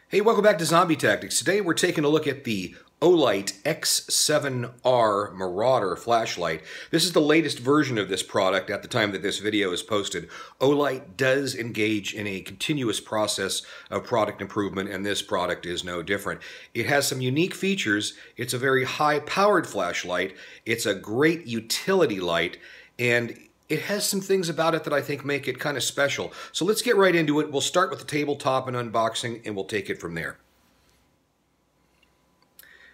Hey, welcome back to Zombie Tactics. Today we're taking a look at the Olight X7R Marauder flashlight. This is the latest version of this product at the time that this video is posted. Olight does engage in a continuous process of product improvement, and this product is no different. It has some unique features. It's a very high-powered flashlight. It's a great utility light, and it has some things about it that I think make it kind of special. So let's get right into it. We'll start with the tabletop and unboxing, and we'll take it from there.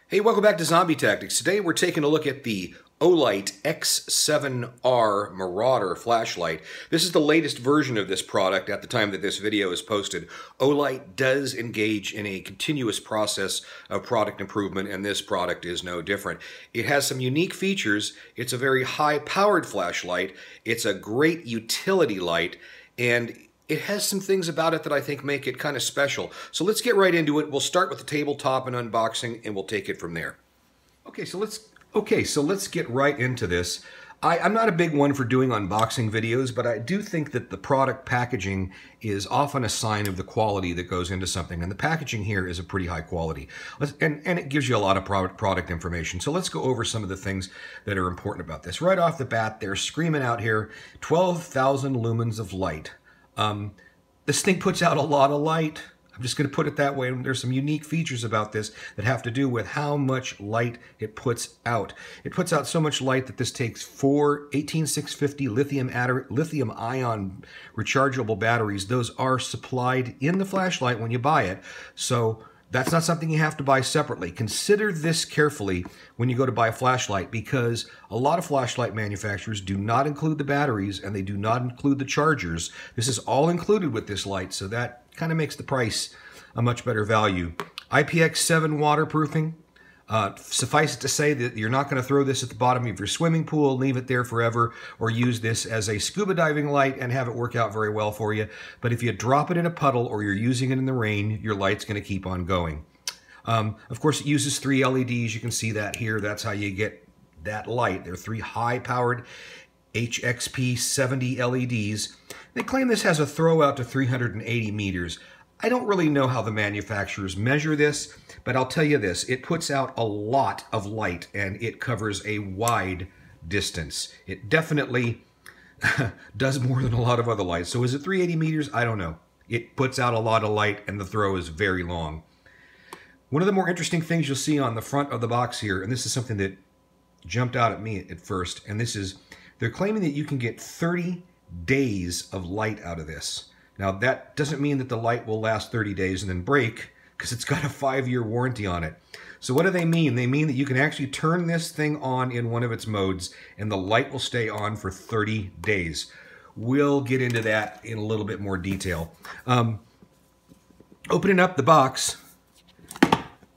Hey, welcome back to Zombie Tactics. Today we're taking a look at the Olight X7R Marauder flashlight. This is the latest version of this product at the time that this video is posted. Olight does engage in a continuous process of product improvement, and this product is no different. It has some unique features. It's a very high-powered flashlight. It's a great utility light, and it has some things about it that I think make it kind of special. So let's get right into it. We'll start with the tabletop and unboxing, and we'll take it from there. Okay, so let's get right into this. I'm not a big one for doing unboxing videos, but I do think that the product packaging is often a sign of the quality that goes into something, and the packaging here is a pretty high quality. And it gives you a lot of product information. So let's go over some of the things that are important about this. Right off the bat, they're screaming out here, 12,000 lumens of light. This thing puts out a lot of light. I'm just going to put it that way. There's some unique features about this that have to do with how much light it puts out. It puts out so much light that this takes 4 18650 lithium-ion rechargeable batteries. Those are supplied in the flashlight when you buy it. So that's not something you have to buy separately. Consider this carefully when you go to buy a flashlight, because a lot of flashlight manufacturers do not include the batteries and they do not include the chargers. This is all included with this light, so that kind of makes the price a much better value. Ipx7 Waterproofing. Suffice it to say that you're not going to throw this at the bottom of your swimming pool, leave it there forever, or use this as a scuba diving light and have it work out very well for you. But if you drop it in a puddle or you're using it in the rain, your light's going to keep on going. Of course, it uses 3 LEDs. You can see that here. That's how you get that light. They're 3 high-powered HXP 70 LEDs. They claim this has a throw out to 380 meters. I don't really know how the manufacturers measure this, but I'll tell you this, it puts out a lot of light and it covers a wide distance. It definitely does more than a lot of other lights. So is it 380 meters? I don't know. It puts out a lot of light and the throw is very long. One of the more interesting things you'll see on the front of the box here, and this is something that jumped out at me at first, and this is, they're claiming that you can get 30 days of light out of this. Now, that doesn't mean that the light will last 30 days and then break, because it's got a 5-year warranty on it. So what do they mean? They mean that you can actually turn this thing on in one of its modes, and the light will stay on for 30 days. We'll get into that in a little bit more detail. Opening up the box,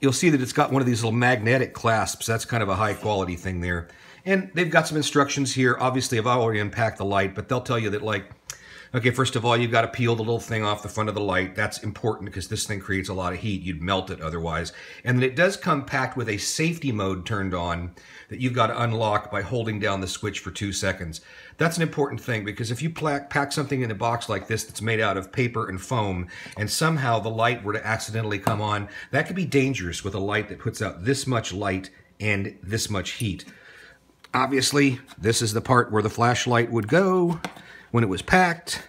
you'll see that it's got one of these little magnetic clasps. That's kind of a high-quality thing there. And they've got some instructions here. Obviously, I've already unpacked the light, but they'll tell you that, like, okay, first of all, you've got to peel the little thing off the front of the light. That's important because this thing creates a lot of heat. You'd melt it otherwise. And then it does come packed with a safety mode turned on that you've got to unlock by holding down the switch for 2 seconds. That's an important thing, because if you pack something in a box like this that's made out of paper and foam, and somehow the light were to accidentally come on, that could be dangerous with a light that puts out this much light and this much heat. Obviously, this is the part where the flashlight would go when it was packed,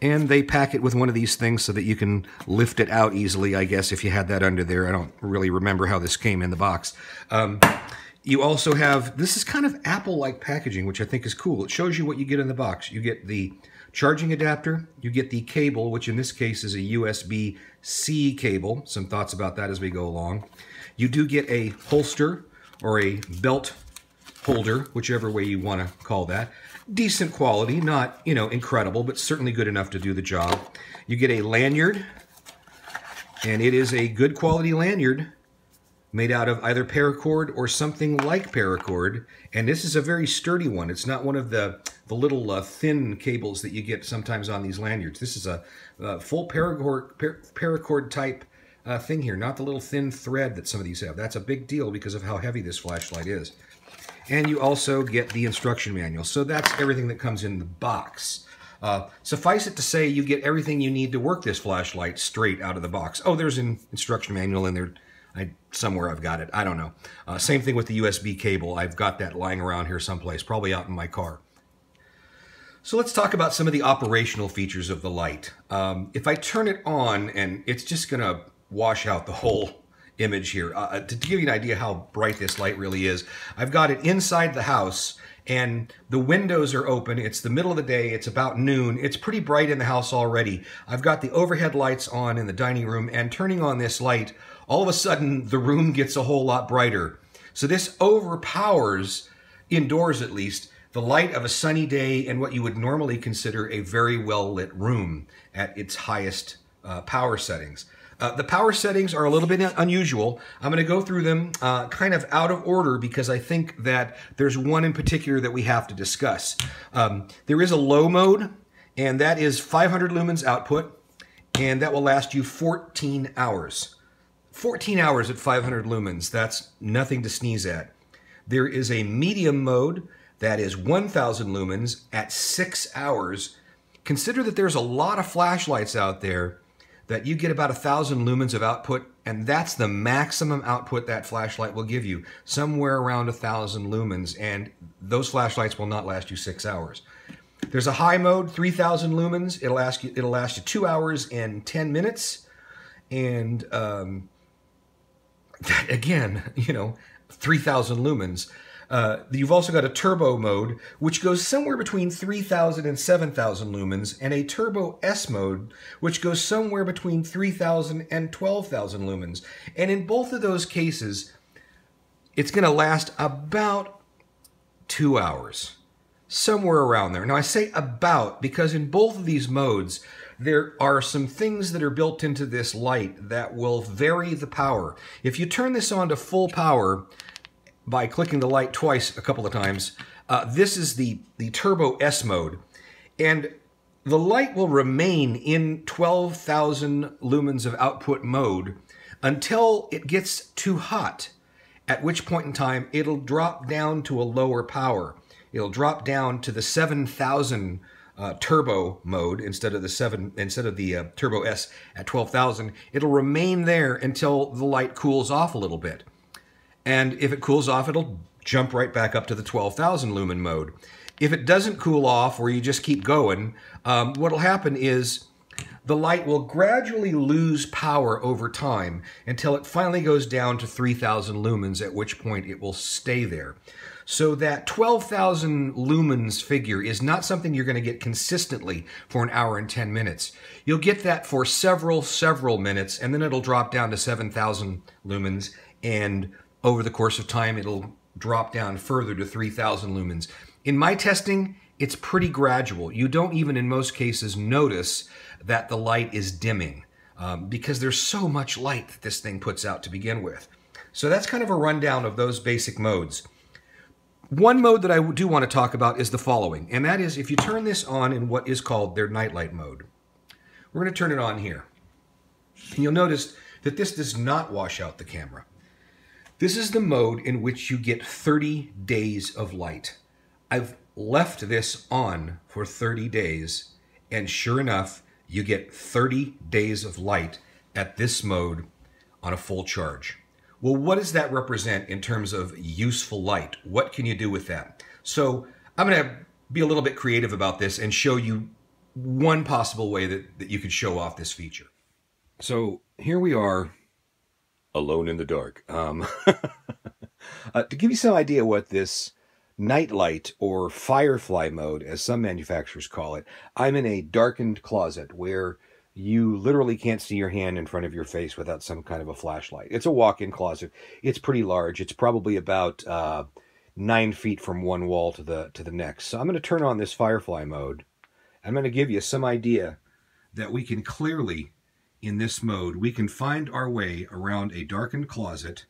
and they pack it with one of these things so that you can lift it out easily, I guess, if you had that under there. I don't really remember how this came in the box. You also have, this is kind of Apple-like packaging, which I think is cool. It shows you what you get in the box. You get the charging adapter, you get the cable, which in this case is a USB-C cable. Some thoughts about that as we go along. You do get a holster or a belt holder, whichever way you want to call that. Decent quality, not, you know, incredible, but certainly good enough to do the job. You get a lanyard, and it is a good quality lanyard made out of either paracord or something like paracord, and this is a very sturdy one. It's not one of the little thin cables that you get sometimes on these lanyards. This is a full paracord type thing here, not the little thin thread that some of these have. That's a big deal because of how heavy this flashlight is. and you also get the instruction manual. So that's everything that comes in the box. Suffice it to say, you get everything you need to work this flashlight straight out of the box. Oh, there's an instruction manual in there. Somewhere I've got it. I don't know. Same thing with the USB cable. I've got that lying around here someplace, probably out in my car. So let's talk about some of the operational features of the light. If I turn it on, and it's just going to wash out the whole image here. To give you an idea how bright this light really is, I've got it inside the house, and the windows are open. It's the middle of the day. It's about noon. It's pretty bright in the house already. I've got the overhead lights on in the dining room, and turning on this light, all of a sudden the room gets a whole lot brighter. So this overpowers, indoors at least, the light of a sunny day and what you would normally consider a very well-lit room at its highest power settings. The power settings are a little bit unusual. I'm going to go through them kind of out of order because I think that there's one in particular that we have to discuss. There is a low mode, and that is 500 lumens output, and that will last you 14 hours. 14 hours at 500 lumens, that's nothing to sneeze at. There is a medium mode, that is 1000 lumens at 6 hours. Consider that there's a lot of flashlights out there that you get about 1000 lumens of output, and that's the maximum output that flashlight will give you, somewhere around 1000 lumens, and those flashlights will not last you 6 hours. There's a high mode, 3000 lumens. It'll last you 2 hours and 10 minutes, and that, again, you know, 3000 lumens. You've also got a turbo mode, which goes somewhere between 3000 and 7000 lumens, and a turbo S mode, which goes somewhere between 3000 and 12,000 lumens. And in both of those cases, it's going to last about 2 hours, somewhere around there. Now, I say about because in both of these modes, there are some things that are built into this light that will vary the power. If you turn this on to full power by clicking the light twice a couple of times, this is the Turbo S mode. And the light will remain in 12,000 lumens of output mode until it gets too hot, at which point in time it'll drop down to a lower power. It'll drop down to the 7,000 turbo mode instead of the Turbo S at 12,000. It'll remain there until the light cools off a little bit. And if it cools off, it'll jump right back up to the 12,000 lumen mode. If it doesn't cool off, or you just keep going, what'll happen is the light will gradually lose power over time until it finally goes down to 3,000 lumens, at which point it will stay there. So that 12,000 lumens figure is not something you're going to get consistently for an hour and 10 minutes. You'll get that for several minutes, and then it'll drop down to 7,000 lumens, and over the course of time, it'll drop down further to 3,000 lumens. In my testing, it's pretty gradual. You don't even, in most cases, notice that the light is dimming because there's so much light that this thing puts out to begin with. So that's kind of a rundown of those basic modes. One mode that I do want to talk about is the following, and that is if you turn this on in what is called their Nightlight Mode. We're going to turn it on here. And you'll notice that this does not wash out the camera. This is the mode in which you get 30 days of light. I've left this on for 30 days, and sure enough, you get 30 days of light at this mode on a full charge. Well, what does that represent in terms of useful light? What can you do with that? So I'm going to be a little bit creative about this and show you one possible way that you could show off this feature. So here we are, alone in the dark. To give you some idea what this Nightlight or Firefly mode, as some manufacturers call it, I'm in a darkened closet where you literally can't see your hand in front of your face without some kind of a flashlight. It's a walk-in closet. It's pretty large. It's probably about 9 feet from one wall to the next. So I'm going to turn on this Firefly mode. I'm going to give you some idea that we can clearly, in this mode, we can find our way around a darkened closet,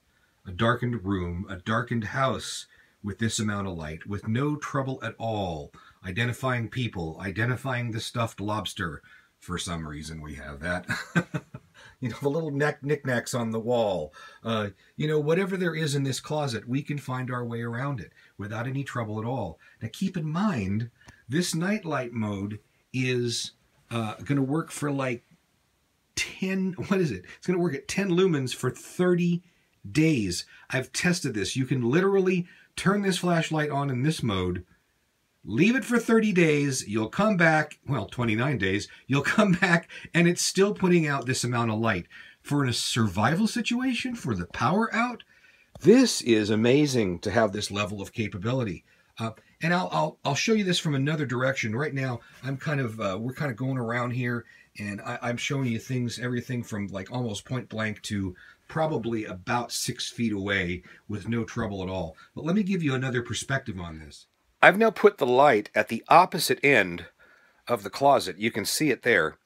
a darkened room, a darkened house with this amount of light, with no trouble at all identifying people, identifying the stuffed lobster. For some reason we have that. You know, the little knickknacks on the wall. You know, whatever there is in this closet, we can find our way around it. without any trouble at all. Now keep in mind, this Nightlight Mode is going to work for like 10, what is it? It's going to work at 10 lumens for 30 days. I've tested this. You can literally turn this flashlight on in this mode, leave it for 30 days, you'll come back, well, 29 days, you'll come back and it's still putting out this amount of light. For a survival situation, for the power out, this is amazing to have this level of capability. And I'll show you this from another direction. Right now, I'm kind of we're kind of going around here, and I'm showing you things, everything from like almost point blank to probably about 6 feet away with no trouble at all. But let me give you another perspective on this. I've now put the light at the opposite end of the closet. You can see it there,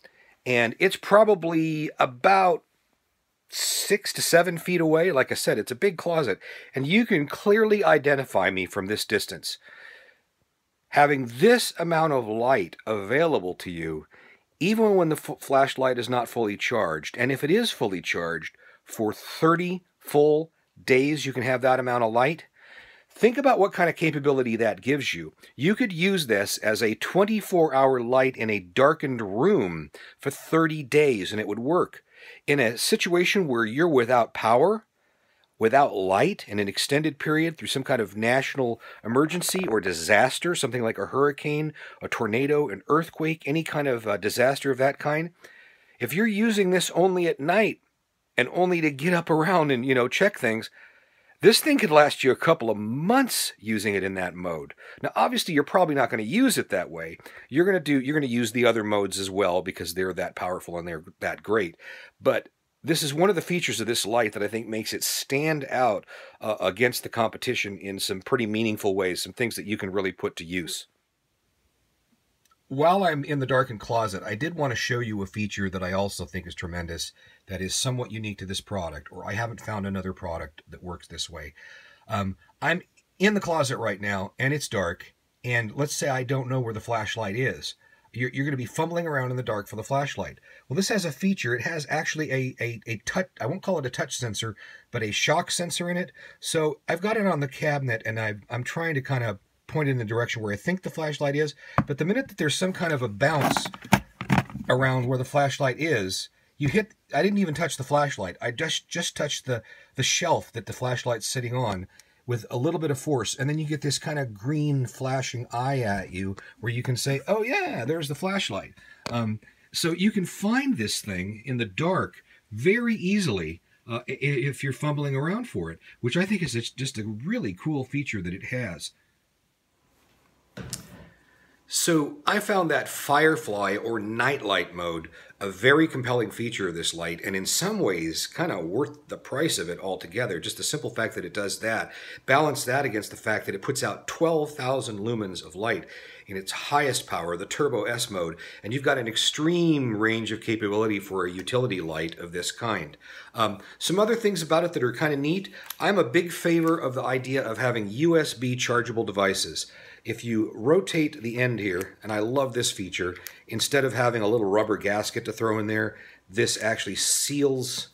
and it's probably about 6 to 7 feet away. Like I said, it's a big closet, and you can clearly identify me from this distance. Having this amount of light available to you, even when the flashlight is not fully charged, and if it is fully charged, for 30 full days you can have that amount of light. Think about what kind of capability that gives you. You could use this as a 24-hour light in a darkened room for 30 days, and it would work. In a situation where you're without power, without light in an extended period through some kind of national emergency or disaster, something like a hurricane, a tornado, an earthquake, any kind of disaster of that kind, if you're using this only at night and only to get up around and, check things, this thing could last you a couple of months using it in that mode. Now, obviously, you're probably not going to use it that way. You're going to use the other modes as well because they're that powerful and they're that great. But this is one of the features of this light that I think makes it stand out against the competition in some pretty meaningful ways, some things that you can really put to use. While I'm in the darkened closet, I did want to show you a feature that I also think is tremendous, that is somewhat unique to this product, or I haven't found another product that works this way. I'm in the closet right now, and it's dark, and let's say I don't know where the flashlight is. You're going to be fumbling around in the dark for the flashlight. Well, this has a feature. It has actually a touch, I won't call it a touch sensor, but a shock sensor in it. So I've got it on the cabinet, and I'm trying to kind of point in the direction where I think the flashlight is, but the minute that there's some kind of a bounce around where the flashlight is, I didn't even touch the flashlight. I just touched the shelf that the flashlight's sitting on with a little bit of force, and then you get this kind of green flashing eye at you where you can say, oh yeah, there's the flashlight. So you can find this thing in the dark very easily if you're fumbling around for it, which I think is just a really cool feature that it has. So I found that Firefly or Nightlight Mode a very compelling feature of this light, and in some ways kind of worth the price of it altogether. Just the simple fact that it does that. Balance that against the fact that it puts out 12,000 lumens of light in its highest power, the Turbo S mode, and you've got an extreme range of capability for a utility light of this kind. Some other things about it that are kind of neat. I'm a big favor of the idea of having USB chargeable devices. If you rotate the end here, and I love this feature, instead of having a little rubber gasket to throw in there, this actually seals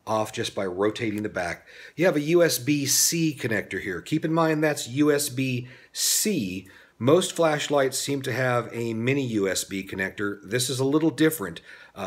off just by rotating the back. You have a USB-C connector here. Keep in mind that's USB-C. Most flashlights seem to have a mini USB connector. This is a little different,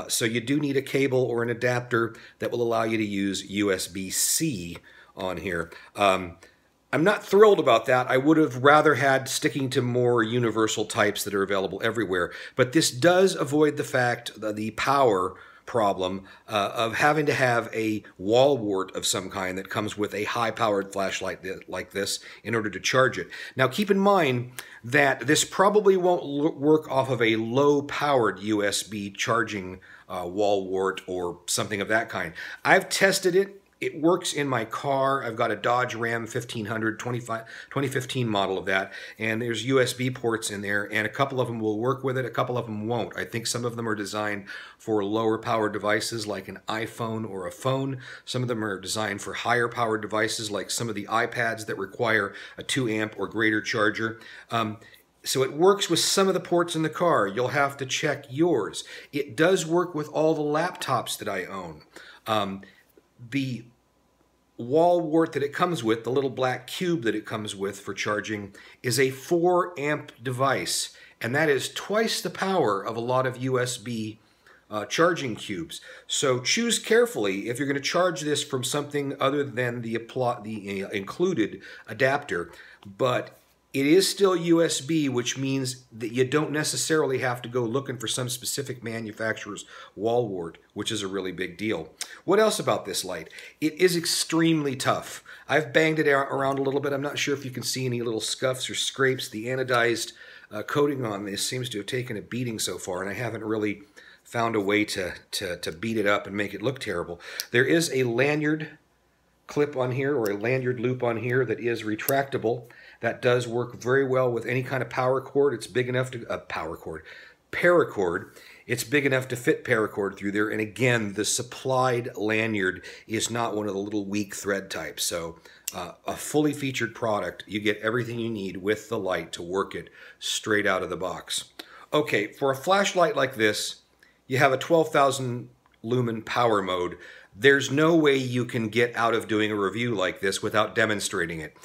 so you do need a cable or an adapter that will allow you to use USB-C on here. I'm not thrilled about that. I would have rather had sticking to more universal types that are available everywhere. But this does avoid the fact, the power problem of having to have a wall wart of some kind that comes with a high-powered flashlight like this in order to charge it. Now keep in mind that this probably won't work off of a low-powered USB charging wall wart or something of that kind. I've tested it. It works in my car. I've got a Dodge Ram 1500 2015 model of that, and there's USB ports in there, and a couple of them will work with it, a couple of them won't. I think some of them are designed for lower power devices like an iPhone or a phone. Some of them are designed for higher powered devices like some of the iPads that require a 2 amp or greater charger. So it works with some of the ports in the car. You'll have to check yours. It does work with all the laptops that I own. The wall wart that it comes with, the little black cube that it comes with for charging, is a 4 amp device, and that is twice the power of a lot of USB charging cubes. So choose carefully if you're going to charge this from something other than the included adapter, but it is still USB, which means that you don't necessarily have to go looking for some specific manufacturer's wall wart, which is a really big deal. What else about this light? It is extremely tough. I've banged it around a little bit. I'm not sure if you can see any little scuffs or scrapes. The anodized coating on this seems to have taken a beating so far, and I haven't really found a way to beat it up and make it look terrible. There is a lanyard clip on here, or a lanyard loop on here, that is retractable. That does work very well with any kind of power cord. It's big enough to paracord. It's big enough to fit paracord through there. And again, the supplied lanyard is not one of the little weak thread types. So a fully featured product, you get everything you need with the light to work it straight out of the box. Okay, for a flashlight like this, you have a 12,000 lumen power mode. There's no way you can get out of doing a review like this without demonstrating it.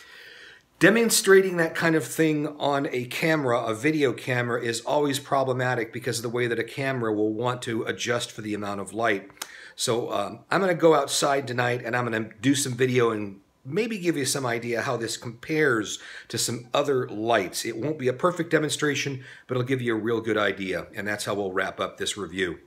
Demonstrating that kind of thing on a camera, a video camera, is always problematic because of the way that a camera will want to adjust for the amount of light. So I'm going to go outside tonight and I'm going to do some video and maybe give you some idea how this compares to some other lights. It won't be a perfect demonstration, but it'll give you a real good idea, and that's how we'll wrap up this review.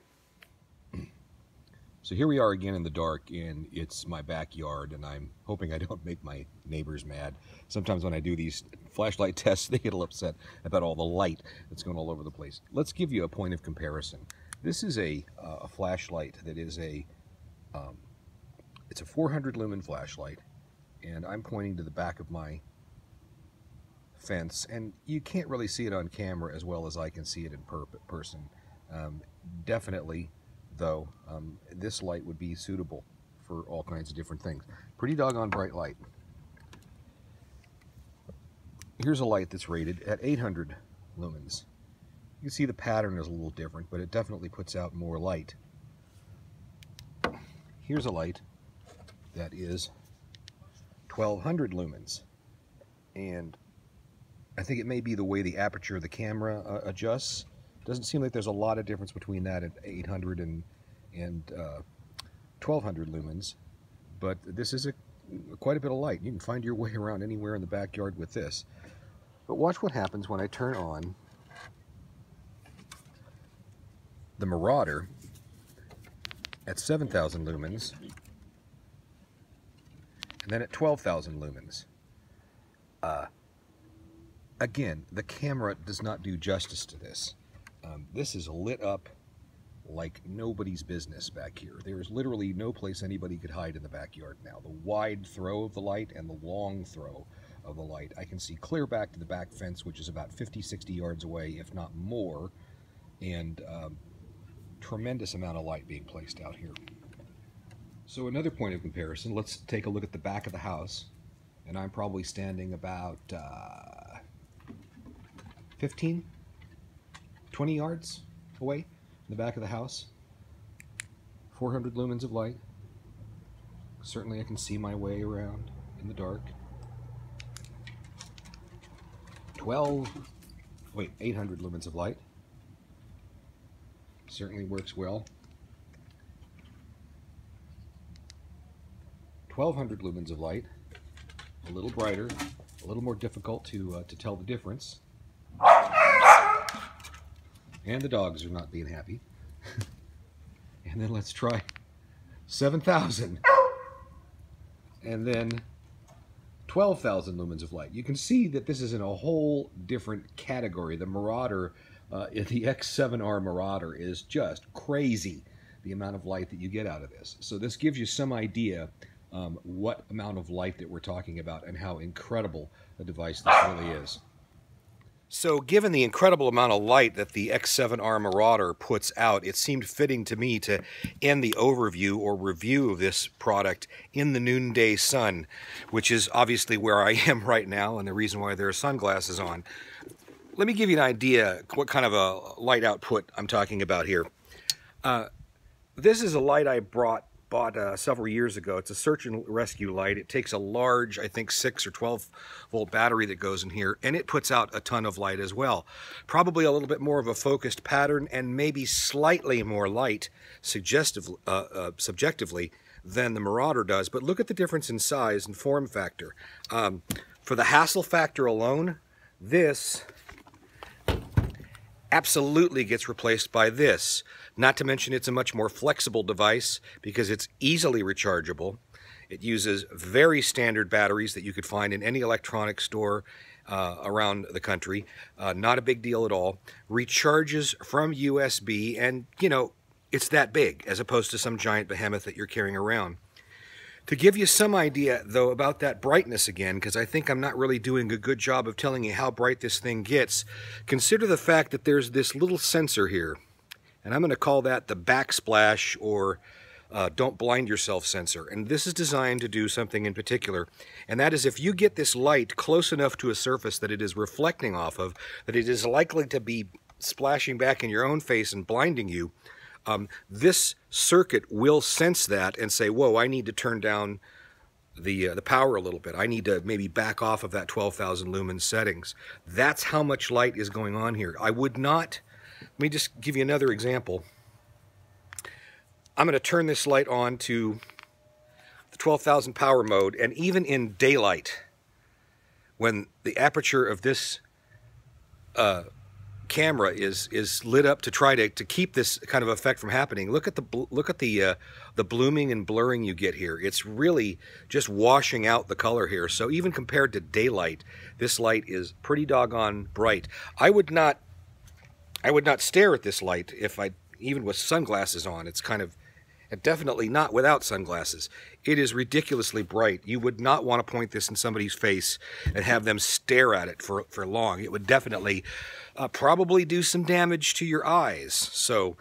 So here we are again in the dark, and it's my backyard, and I'm hoping I don't make my neighbors mad. Sometimes when I do these flashlight tests, they get a little upset about all the light that's going all over the place. Let's give you a point of comparison. This is a flashlight that is it's a 400 lumen flashlight, and I'm pointing to the back of my fence, and you can't really see it on camera as well as I can see it in person. Definitely, though, this light would be suitable for all kinds of different things. Pretty doggone bright light. Here's a light that's rated at 800 lumens. You can see the pattern is a little different, but it definitely puts out more light. Here's a light that is 1200 lumens, and I think it may be the way the aperture of the camera adjusts. Doesn't seem like there's a lot of difference between that at 800 and 1200 lumens, but this is quite a bit of light. You can find your way around anywhere in the backyard with this. But watch what happens when I turn on the Marauder at 7,000 lumens and then at 12,000 lumens. Again, the camera does not do justice to this. This is lit up like nobody's business back here. There is literally no place anybody could hide in the backyard now. The wide throw of the light and the long throw of the light. I can see clear back to the back fence, which is about 50, 60 yards away, if not more, and tremendous amount of light being placed out here. So another point of comparison, let's take a look at the back of the house, and I'm probably standing about 15, 20 yards away in the back of the house. 400 lumens of light. Certainly I can see my way around in the dark. 800 lumens of light. Certainly works well. 1200 lumens of light. A little brighter, a little more difficult to tell the difference. And the dogs are not being happy. And then let's try 7,000. And then 12,000 lumens of light. You can see that this is in a whole different category. The Marauder, the X7R Marauder is just crazy, the amount of light that you get out of this. So this gives you some idea what amount of light that we're talking about and how incredible a device this really is. So given the incredible amount of light that the X7R Marauder puts out, it seemed fitting to me to end the overview or review of this product in the noonday sun, which is obviously where I am right now and the reason why there are sunglasses on. Let me give you an idea what kind of a light output I'm talking about here. This is a light I brought bought several years ago. It's a search and rescue light. It takes a large, I think 6 or 12 volt battery that goes in here, and it puts out a ton of light as well. Probably a little bit more of a focused pattern and maybe slightly more light subjectively than the Marauder does, but look at the difference in size and form factor. For the hassle factor alone, this absolutely gets replaced by this. Not to mention it's a much more flexible device because it's easily rechargeable. It uses very standard batteries that you could find in any electronics store around the country. Not a big deal at all. Recharges from USB, and you know, it's that big as opposed to some giant behemoth that you're carrying around. To give you some idea, though, about that brightness again, because I think I'm not really doing a good job of telling you how bright this thing gets, consider the fact that there's this little sensor here, and I'm going to call that the backsplash or don't blind yourself sensor. And this is designed to do something in particular, and that is if you get this light close enough to a surface that it is reflecting off of, that it is likely to be splashing back in your own face and blinding you, this circuit will sense that and say, whoa, I need to turn down the power a little bit. I need to maybe back off of that 12,000 lumens settings. That's how much light is going on here. I would not, let me just give you another example. I'm going to turn this light on to the 12,000 power mode, and even in daylight, when the aperture of this camera is lit up to try to keep this kind of effect from happening. Look at the blooming and blurring you get here. It's really just washing out the color here. So even compared to daylight, this light is pretty doggone bright. I would not stare at this light if even with sunglasses on. It's kind of, definitely not without sunglasses. It is ridiculously bright. You would not want to point this in somebody's face and have them stare at it for long. It would definitely probably do some damage to your eyes. So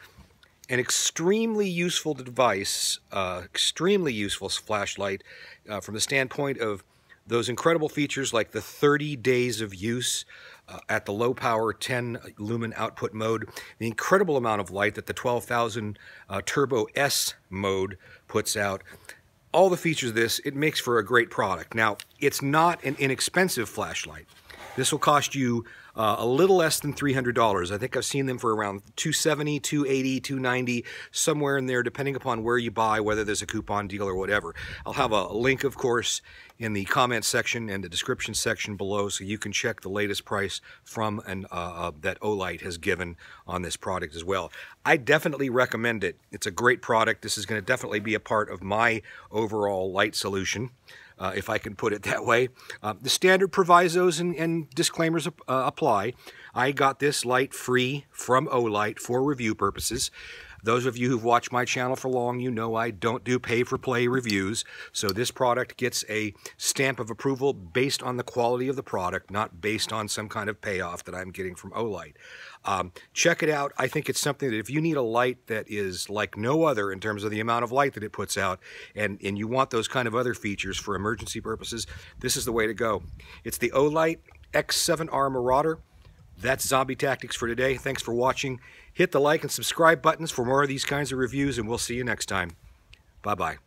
an extremely useful device, extremely useful flashlight from the standpoint of those incredible features like the 30 days of use at the low power 10 lumen output mode, the incredible amount of light that the 12,000 Turbo S mode puts out. All the features of this, it makes for a great product. Now, it's not an inexpensive flashlight. This will cost you a little less than $300. I think I've seen them for around $270, $280, $290, somewhere in there, depending upon where you buy, whether there's a coupon deal or whatever. I'll have a link, of course, in the comment section and the description section below, so you can check the latest price from that Olight has given on this product as well. I definitely recommend it. It's a great product. This is going to definitely be a part of my overall light solution, if I can put it that way. The standard provisos and disclaimers apply. I got this light free from Olight for review purposes. Those of you who've watched my channel for long, you know I don't do pay-for-play reviews, so this product gets a stamp of approval based on the quality of the product, not based on some kind of payoff that I'm getting from Olight. Check it out. I think it's something that if you need a light that is like no other in terms of the amount of light that it puts out, and you want those kind of other features for emergency purposes, this is the way to go. It's the Olight X7R Marauder. That's Zombie Tactics for today. Thanks for watching. Hit the like and subscribe buttons for more of these kinds of reviews, and we'll see you next time. Bye-bye.